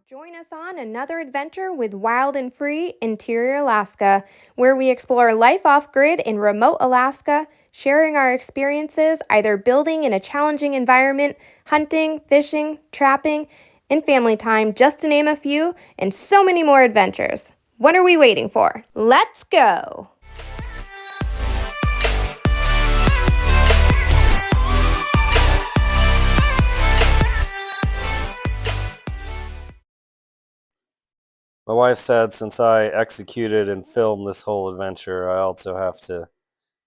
Join us on another adventure with Wild and Free Interior Alaska, where we explore life off-grid in remote Alaska, sharing our experiences either building in a challenging environment, hunting, fishing, trapping, and family time, just to name a few, and so many more adventures. What are we waiting for? Let's go! My wife said since I executed and filmed this whole adventure, I also have to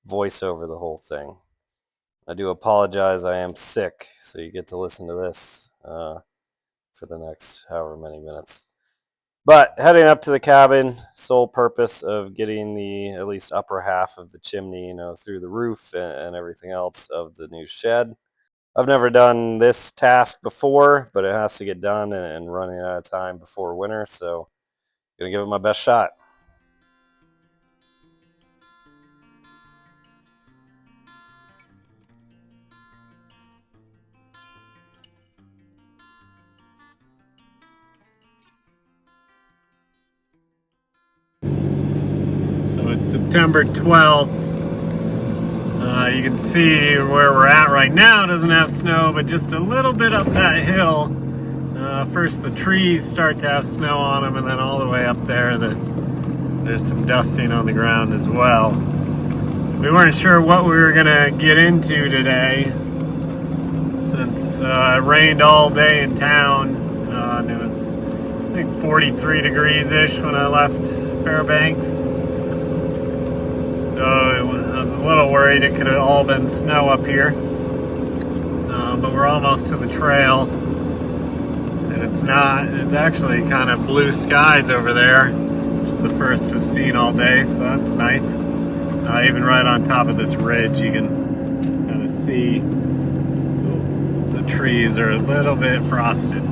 voice over the whole thing. I do apologize, I am sick, so you get to listen to this for the next however many minutes. But heading up to the cabin, sole purpose of getting the at least upper half of the chimney, through the roof and everything else of the new shed. I've never done this task before, but it has to get done and running out of time before winter, so gonna give it my best shot. So it's September 12th. You can see where we're at right now. It doesn't have snow, but just a little bit up that hill. First the trees start to have snow on them, and then all the way up there there's some dusting on the ground as well. We weren't sure what we were gonna get into today, since it rained all day in town, and it was I think 43 degrees-ish when I left Fairbanks. So I was a little worried it could have all been snow up here, but we're almost to the trail, and it's not. It's actually kind of blue skies over there, which is the first we've seen all day, so that's nice. Even right on top of this ridge, you can kind of see the trees are a little bit frosted.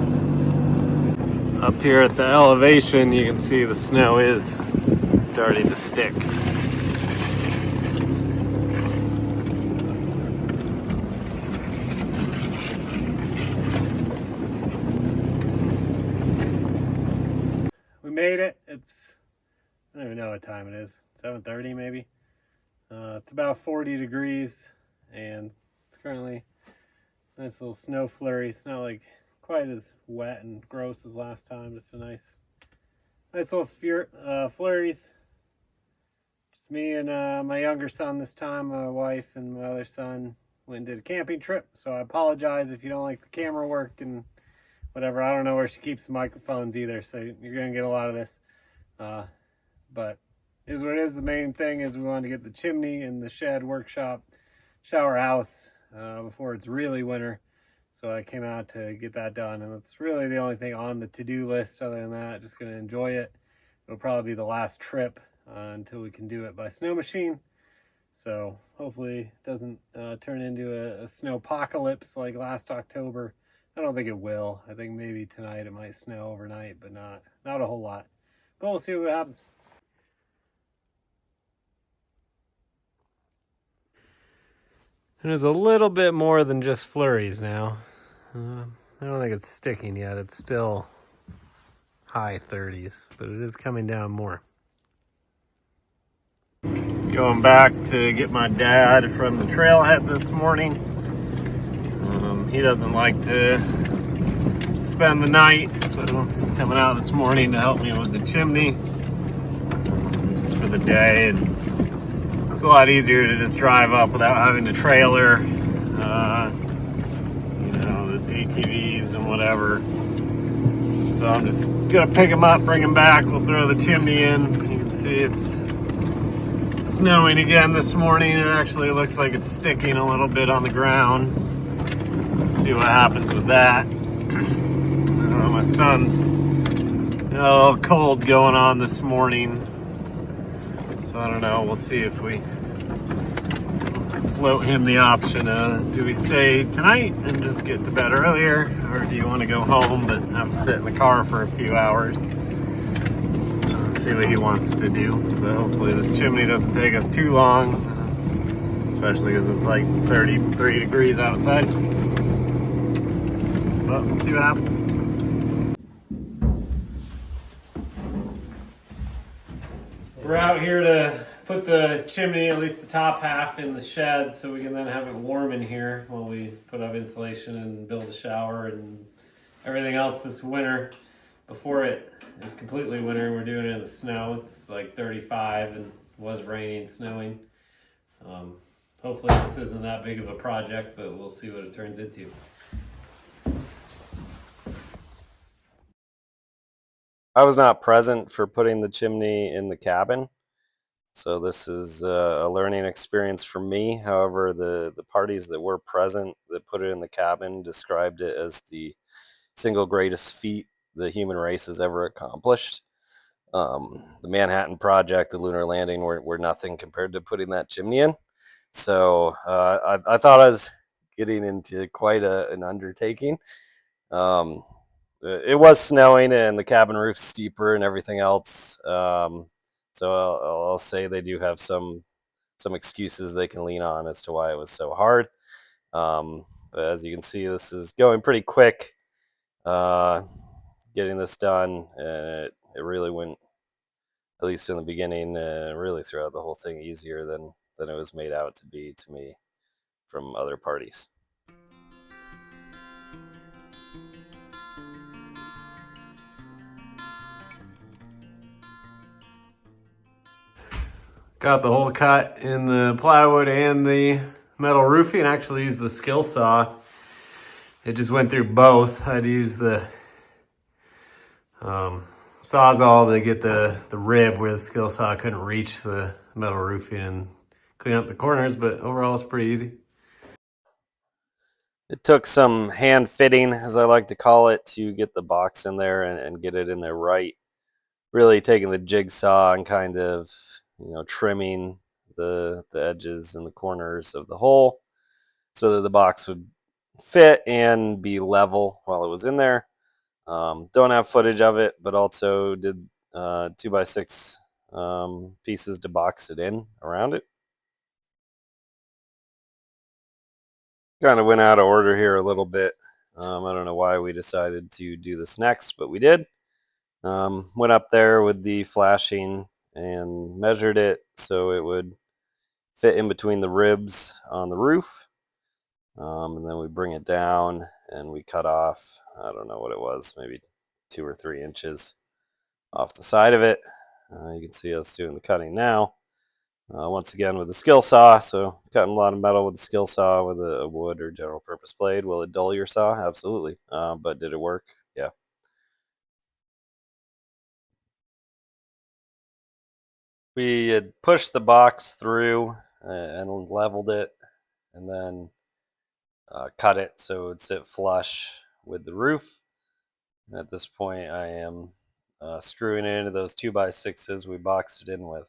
Up here at the elevation, you can see the snow is starting to stick. We made it. I don't even know what time it is. 7:30 maybe. It's about 40 degrees, and it's currently a nice little snow flurry. It's not like quite as wet and gross as last time. It's a nice little flurries. Just me and my younger son this time. My wife and my other son went and did a camping trip, so I apologize if you don't like the camera work and whatever. I don't know where she keeps the microphones either, so you're gonna get a lot of this, but it is what it is. The main thing is we wanted to get the chimney and the shed, workshop, shower house before it's really winter, so I came out to get that done, and that's really the only thing on the to-do list. Other than that, just gonna enjoy it. It'll probably be the last trip until we can do it by snow machine, so hopefully it doesn't turn into a snowpocalypse like last October. I don't think it will. I think maybe tonight it might snow overnight, but not a whole lot. But we'll see what happens. And there's a little bit more than just flurries now. I don't think it's sticking yet. It's still high 30s, but it is coming down more. Going back to get my dad from the trailhead this morning. He doesn't like to spend the night, so he's coming out this morning to help me with the chimney just for the day. And it's a lot easier to just drive up without having a trailer, the ATVs and whatever. So I'm just gonna pick him up, bring him back. We'll throw the chimney in. You can see it's snowing again this morning. It actually looks like it's sticking a little bit on the ground. Let's see what happens with that. My son's got a little cold going on this morning, so I don't know. We'll see if we float him the option. Do we stay tonight and just get to bed earlier, or do you want to go home but have to sit in the car for a few hours? See what he wants to do. But hopefully this chimney doesn't take us too long, especially because it's like 33 degrees outside. But we'll see what happens. We're out here to put the chimney, at least the top half, in the shed so we can then have it warm in here while we put up insulation and build a shower and everything else this winter. Before it is completely winter, we're doing it in the snow. It's like 35 and was raining, snowing. Hopefully this isn't that big of a project, but we'll see what it turns into. I was not present for putting the chimney in the cabin, so this is a learning experience for me. However, the parties that were present that put it in the cabin described it as the single greatest feat the human race has ever accomplished. The Manhattan Project, the lunar landing were nothing compared to putting that chimney in. So I thought I was getting into quite an undertaking. It was snowing and the cabin roof's steeper and everything else. So I'll say they do have some excuses they can lean on as to why it was so hard. But as you can see, this is going pretty quick. Getting this done, and it really went, at least in the beginning, really throughout the whole thing, easier than it was made out to be to me from other parties. Got the hole cut in the plywood and the metal roofing. Actually used the skill saw. It just went through both. I had to use the Sawzall to get the rib where the skill saw couldn't reach the metal roofing and clean up the corners, but overall it's pretty easy. It took some hand fitting, as I like to call it, to get the box in there and get it in there right. Really taking the jigsaw and kind of, trimming the edges and the corners of the hole so that the box would fit and be level while it was in there. Don't have footage of it, but also did 2x6 pieces to box it in around it. Kind of went out of order here a little bit. I don't know why we decided to do this next, but we did. Went up there with the flashing and measured it so it would fit in between the ribs on the roof. And then we bring it down and we cut off, I don't know what it was, maybe 2 or 3 inches off the side of it. You can see us doing the cutting now. Once again with the skill saw, so cutting a lot of metal with the skill saw with a wood or general purpose blade. Will it dull your saw? Absolutely. But did it work? Yeah. We had pushed the box through and leveled it and then cut it so it would sit flush with the roof. And at this point I am screwing it into those 2x6s we boxed it in with.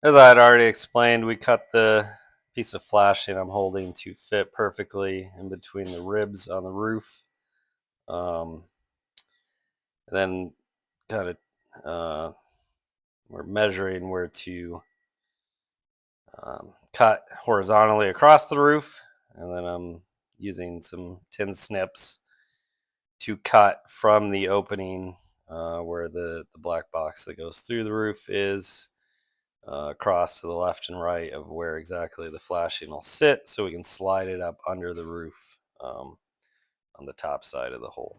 As I had already explained, we cut the piece of flashing I'm holding to fit perfectly in between the ribs on the roof. And then kind of we're measuring where to cut horizontally across the roof. And then I'm using some tin snips to cut from the opening where the black box that goes through the roof is across to the left and right of where exactly the flashing will sit so we can slide it up under the roof on the top side of the hole.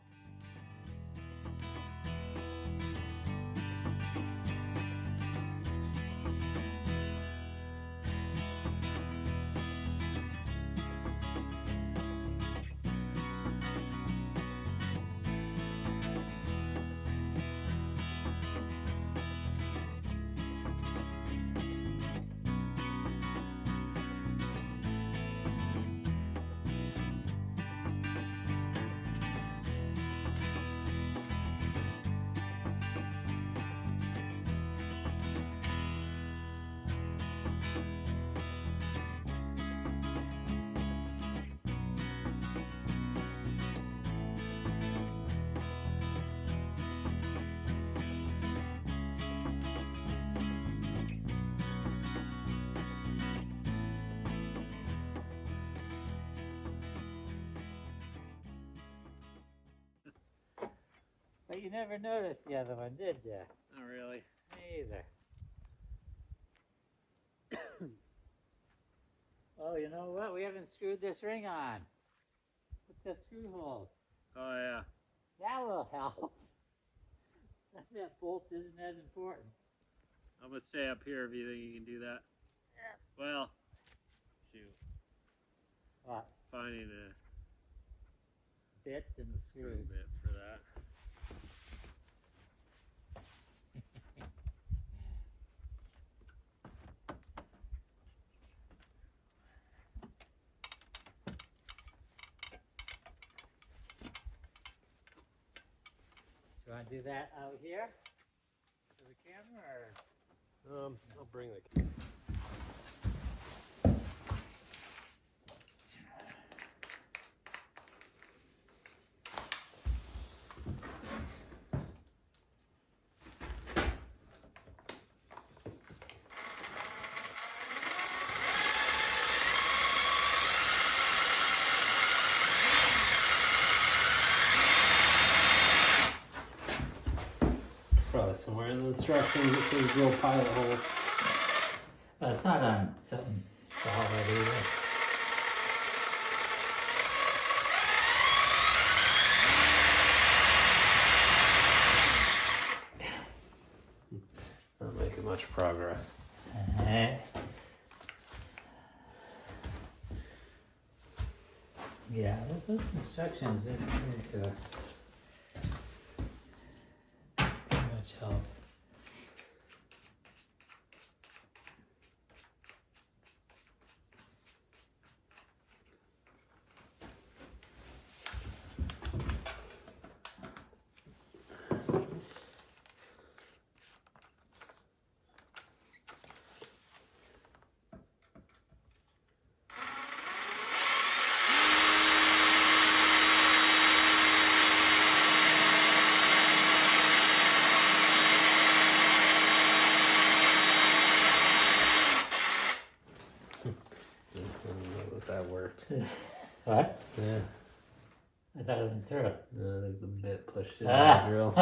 you never noticed the other one, did you? Not really. Me either. Oh, you know what? We haven't screwed this ring on. What's that screw holes? Oh yeah. That will help. That bolt isn't as important. I'm gonna stay up here if you think you can do that. Yeah. Well, shoot. What? Finding a Bit and the screw screws. bit for that. You want to do that out here for the camera, or? I'll bring the. Probably somewhere in the instructions it says drill pilot holes. Well, it's not on something solid either. Not making much progress. Yeah, those instructions didn't seem to much help. I don't know if that worked. What? Yeah. I thought it went through. No, I think the bit pushed it in the drill.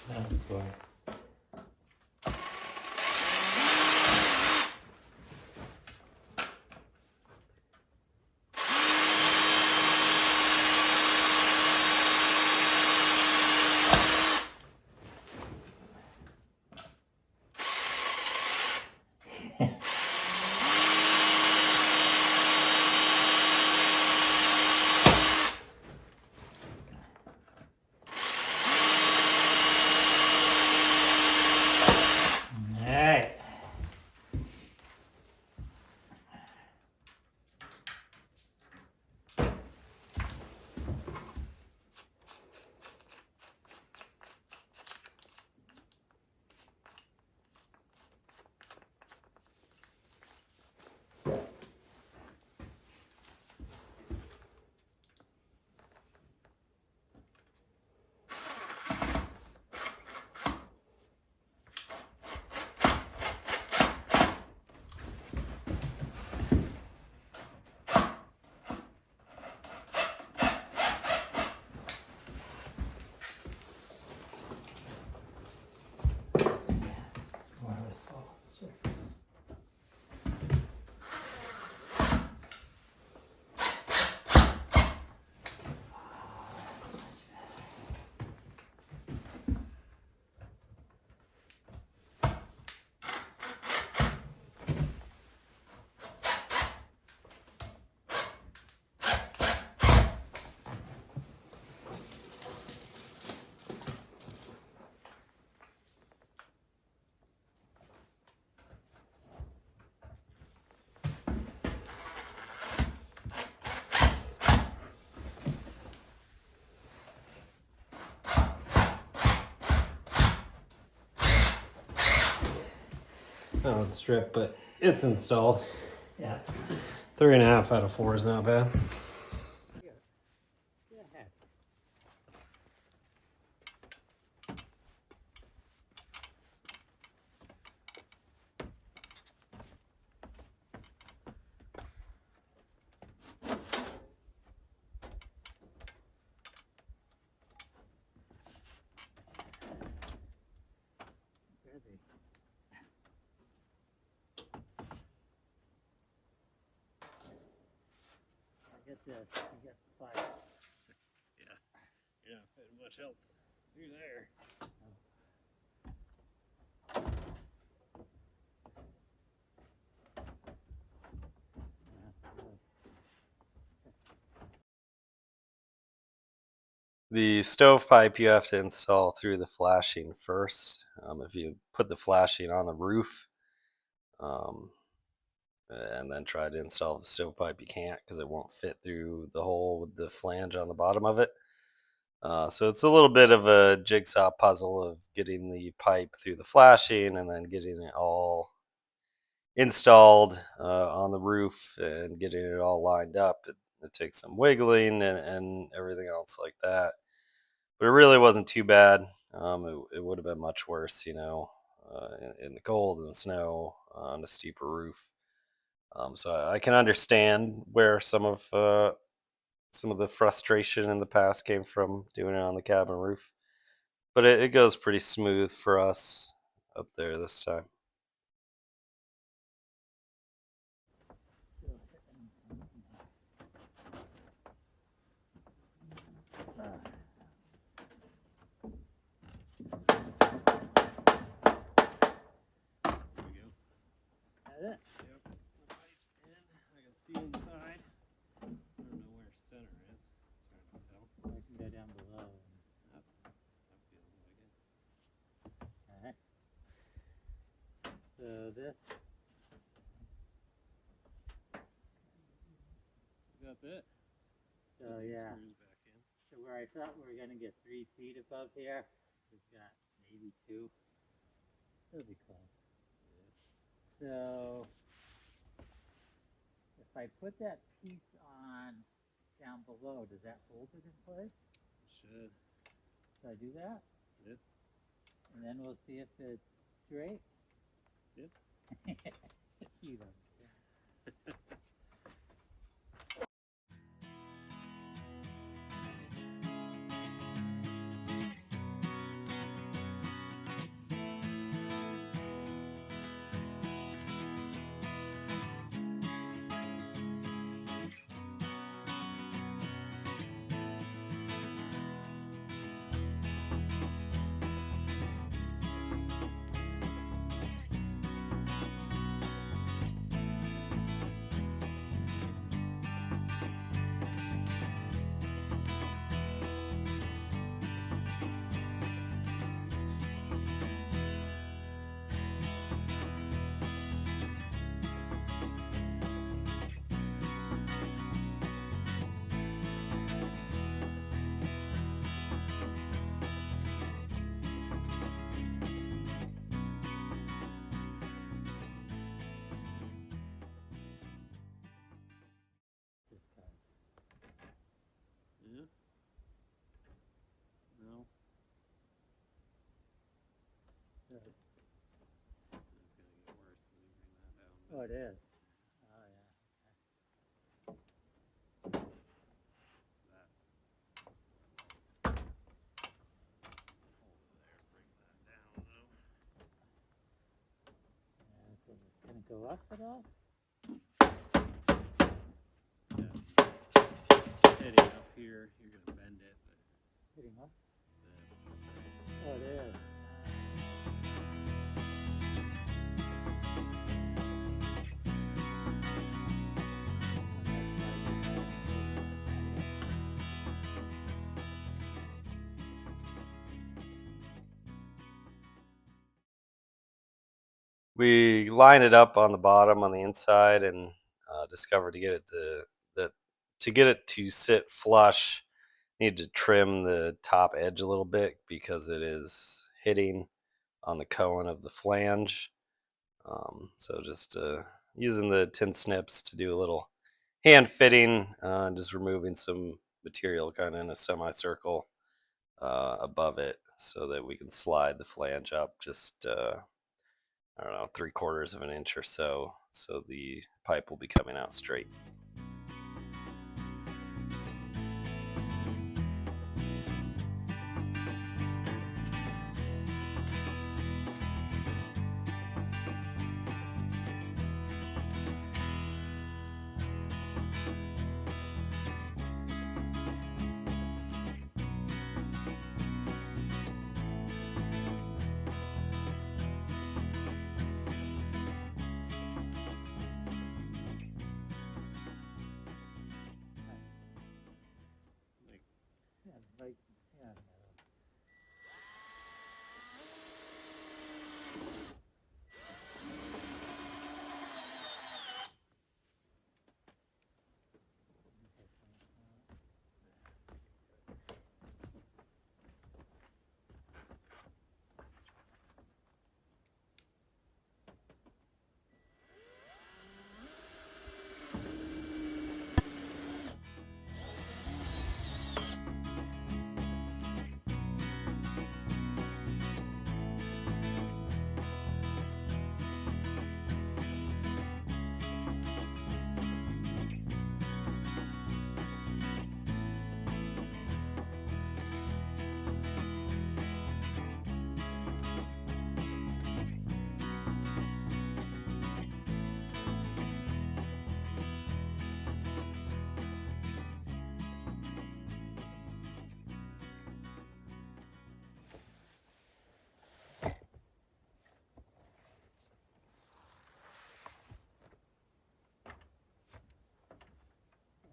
Of course. Alright. More of a solid surface. Oh, it's stripped, but it's installed. Yeah. 3.5 out of 4 is not bad. Go ahead. at this. You get the pipe. Yeah. You're not fitting much else through there. The stovepipe you have to install through the flashing first. If you put the flashing on the roof and then try to install the stovepipe, you can't because it won't fit through the hole with the flange on the bottom of it. So it's a little bit of a jigsaw puzzle of getting the pipe through the flashing and then getting it all installed on the roof and getting it all lined up. It takes some wiggling and everything else like that. But it really wasn't too bad. It would have been much worse, in the cold and the snow on a steeper roof. So I can understand where some of the frustration in the past came from doing it on the cabin roof. But it goes pretty smooth for us up there this time. There we go. Is that it? Yep. The pipe's in. I can see inside. I don't know where center is. It's hard to tell. I can go down below. That feels like it. Alright. So this. That's it. So Put these yeah. screws back in. So where I thought we were gonna get 3 feet above here, we've got maybe 2. It'll be close. Yeah. So if I put that piece on down below, does that hold it in place? It should. Should I do that? Yep. And then we'll see if it's straight. Yep. You don't. Yeah. No. So, It's gonna get worse. Let me bring that down. oh, it is. Oh, yeah. That's hold it there. Bring that down though. Yeah, so it's gonna go up at all? Hitting up here, you're gonna bend it, but Hitting up? the Oh, it is. We lined it up on the bottom on the inside and discovered to get it to sit flush, need to trim the top edge a little bit because it is hitting on the cone of the flange. So just using the tin snips to do a little hand fitting, just removing some material kind of in a semicircle above it so that we can slide the flange up just I don't know, 3/4 of an inch or so the pipe will be coming out straight. Right, yeah, no.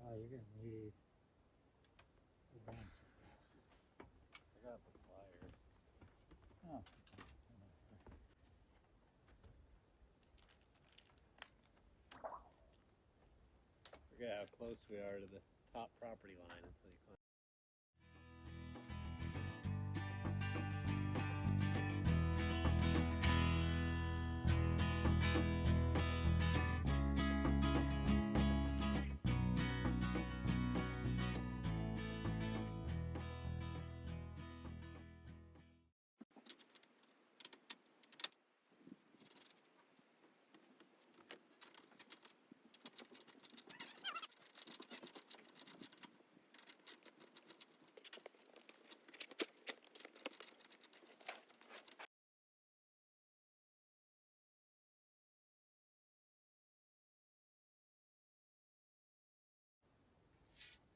Oh, you're gonna need a bunch of this. I got the pliers. Oh. Forget how close we are to the top property line until you climb.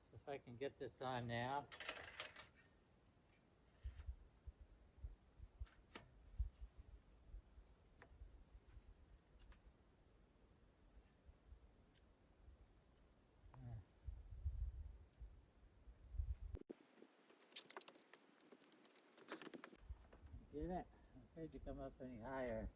So if I can get this on now. Did it? I'm afraid to come up any higher.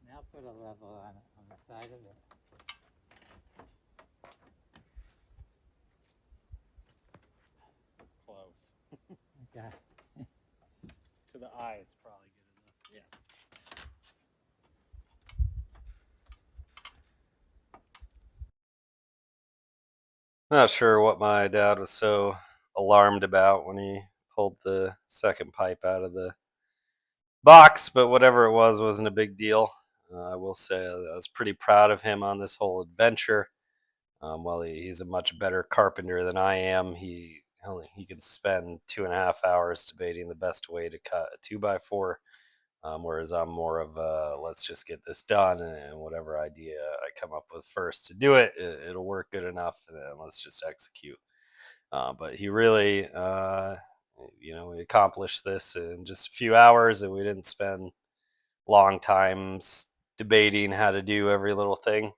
Now put a level on the side of it. It's close. Okay. To the eye, it's probably good enough. Yeah. Not sure what my dad was so alarmed about when he pulled the second pipe out of the box, but whatever it was wasn't a big deal. I will say I was pretty proud of him on this whole adventure. While he's a much better carpenter than I am, he can spend 2.5 hours debating the best way to cut a 2x4. Whereas I'm more of a let's just get this done, and whatever idea I come up with first to do it'll work good enough, and then let's just execute. But he really, we accomplished this in just a few hours, and we didn't spend long times debating how to do every little thing.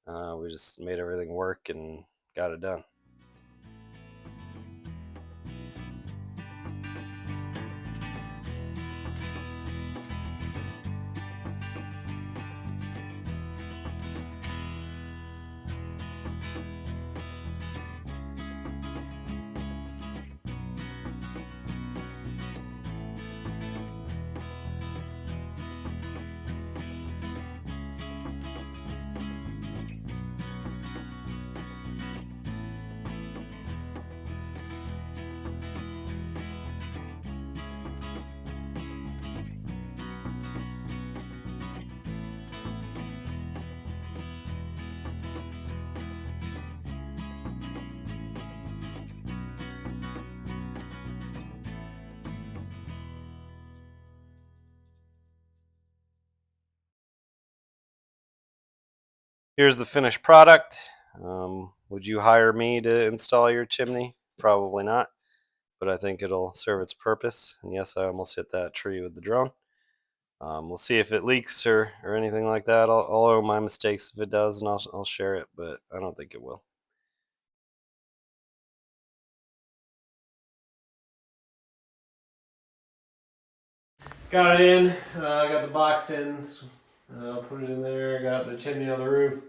We just made everything work and got it done. Here's the finished product. Would you hire me to install your chimney? Probably not. but I think it'll serve its purpose. And yes, I almost hit that tree with the drone. We'll see if it leaks or anything like that. I'll own my mistakes if it does, and I'll share it, but I don't think it will. Got it in, got the box in, put it in there, got the chimney on the roof.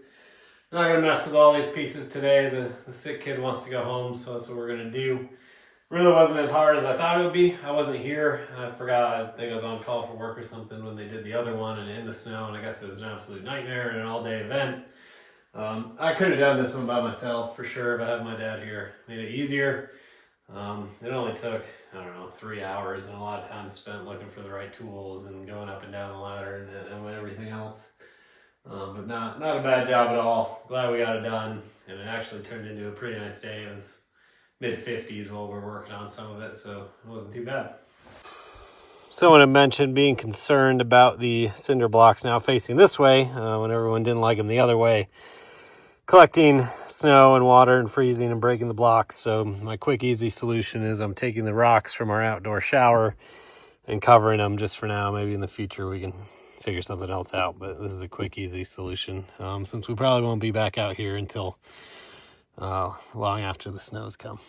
I'm not gonna mess with all these pieces today. The sick kid wants to go home, so that's what we're gonna do. Really wasn't as hard as I thought it would be. I wasn't here. I forgot. I think I was on call for work or something when they did the other one and in the snow, and I guess it was an absolute nightmare and an all-day event. I could have done this one by myself for sure if I had my dad here. Made it easier. It only took, I don't know, 3 hours and a lot of time spent looking for the right tools and going up and down the ladder and everything else. But not a bad job at all. Glad we got it done, and it actually turned into a pretty nice day. It was mid-50s while we're working on some of it, so it wasn't too bad. Someone had mentioned being concerned about the cinder blocks now facing this way when everyone didn't like them the other way, collecting snow and water and freezing and breaking the blocks. So my quick, easy solution is I'm taking the rocks from our outdoor shower and covering them just for now. Maybe in the future we can figure something else out, but this is a quick, easy solution since we probably won't be back out here until long after the snows come.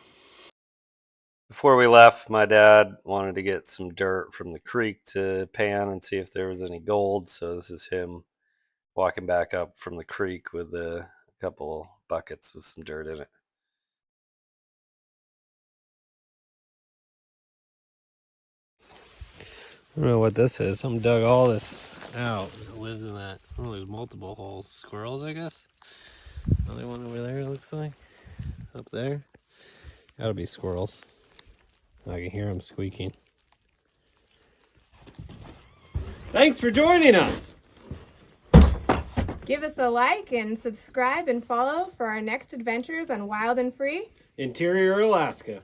Before we left, my dad wanted to get some dirt from the creek to pan and see if there was any gold. So this is him walking back up from the creek with a couple buckets with some dirt in it. I don't know what this is. Someone dug all this out. It lives in that. Oh, there's multiple holes. Squirrels, I guess. Another one over there, it looks like. Up there. Gotta be squirrels. I can hear them squeaking. Thanks for joining us. Give us a like and subscribe and follow for our next adventures on Wild and Free. Interior Alaska.